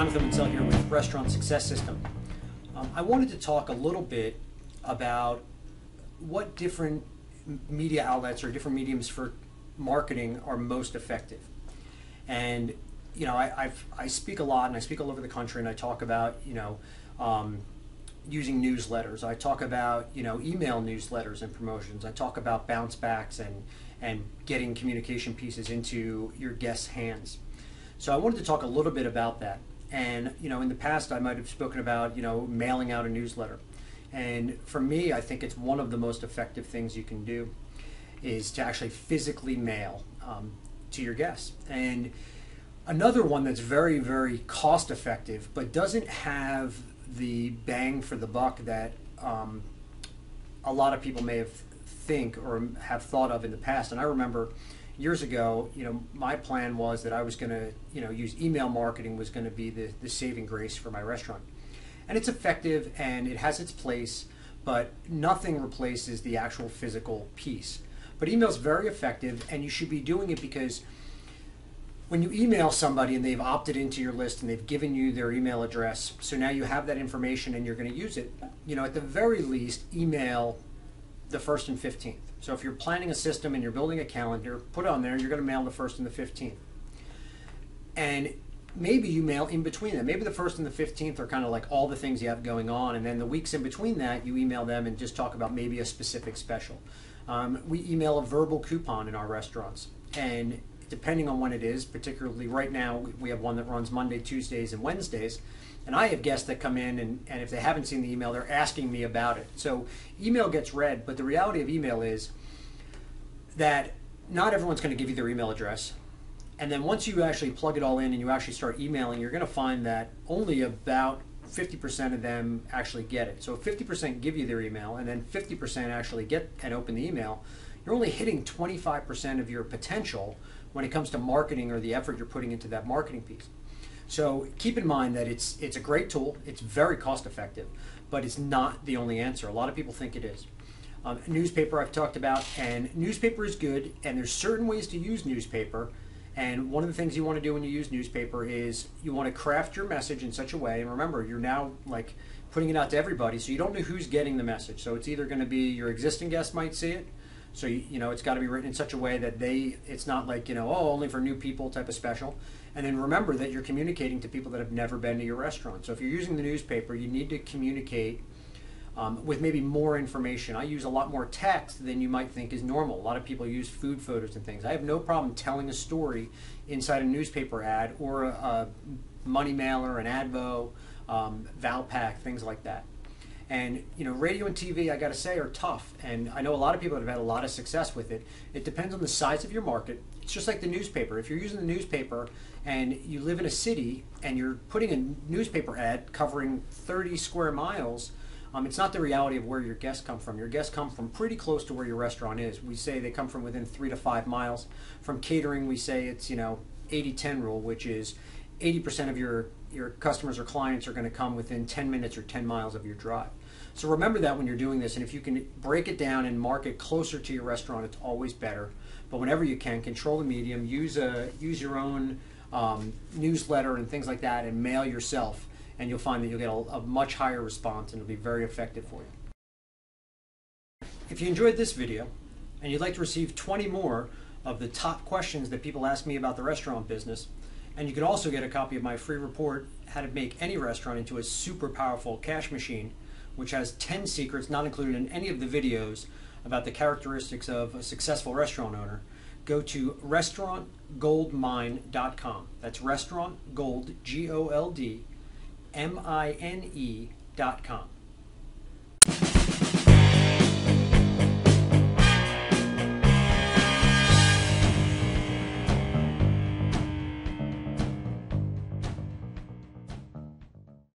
Jonathan Winsell here with Restaurant Success System. I wanted to talk a little bit about what different media outlets or different mediums for marketing are most effective. And you know, I speak a lot, and I speak all over the country, and I talk about using newsletters. I talk about email newsletters and promotions. I talk about bounce backs and getting communication pieces into your guests' hands. So I wanted to talk a little bit about that. And in the past I might have spoken about mailing out a newsletter. And for me, I think it's one of the most effective things you can do is to actually physically mail to your guests. And another one that's very, very cost effective but doesn't have the bang for the buck that a lot of people may have think or have thought of in the past. And I remember years ago, my plan was that I was going to, use email marketing was going to be the saving grace for my restaurant. And it's effective and it has its place, but nothing replaces the actual physical piece. But email is very effective, and you should be doing it because when you email somebody and they've opted into your list and they've given you their email address, so now you have that information and you're going to use it, at the very least, email the 1st and 15th. So if you're planning a system and you're building a calendar, put on there, you're going to mail the 1st and the 15th. And maybe you mail in between them. Maybe the 1st and the 15th are kind of like all the things you have going on, and then the weeks in between that, you email them and just talk about maybe a specific special. We email a verbal coupon in our restaurants, and depending on when it is, particularly right now, we have one that runs Monday, Tuesdays, and Wednesdays. And I have guests that come in, and if they haven't seen the email, they're asking me about it. So email gets read, but the reality of email is that not everyone's going to give you their email address. And then once you actually plug it all in and you actually start emailing, you're going to find that only about 50% of them actually get it. So if 50% give you their email and then 50% actually get and open the email, you're only hitting 25% of your potential when it comes to marketing or the effort you're putting into that marketing piece. So keep in mind that it's a great tool, it's very cost effective, but it's not the only answer. A lot of people think it is. Newspaper I've talked about, and newspaper is good, and there's certain ways to use newspaper. And one of the things you want to do when you use newspaper is you want to craft your message in such a way, and remember, you're now like putting it out to everybody, so you don't know who's getting the message. So it's either going to be your existing guests might see it, so it's got to be written in such a way that it's not like only for new people type of special. And then remember that you're communicating to people that have never been to your restaurant. So if you're using the newspaper, you need to communicate with maybe more information. I use a lot more text than you might think is normal. A lot of people use food photos and things. I have no problem telling a story inside a newspaper ad or a money mailer, an Advo, Valpak, things like that. And radio and TV, I got to say, are tough. And I know a lot of people that have had a lot of success with it. It depends on the size of your market. It's just like the newspaper. If you're using the newspaper and you live in a city and you're putting a newspaper ad covering 30 square miles, it's not the reality of where your guests come from. Your guests come from pretty close to where your restaurant is. We say they come from within 3 to 5 miles. From catering, we say it's 80-10 rule, which is 80% of your customers or clients are going to come within 10 minutes or 10 miles of your drive. So remember that when you're doing this, and if you can break it down and market closer to your restaurant, it's always better. But whenever you can, control the medium, use your own newsletter and things like that, and mail yourself, and you'll find that you'll get a much higher response, and it'll be very effective for you. If you enjoyed this video, and you'd like to receive 20 more of the top questions that people ask me about the restaurant business, and you can also get a copy of my free report, How to Make Any Restaurant into a Super Powerful Cash Machine, which has 10 secrets not included in any of the videos about the characteristics of a successful restaurant owner, go to restaurantgoldmine.com. That's restaurantgold, GOLD, MINE.com.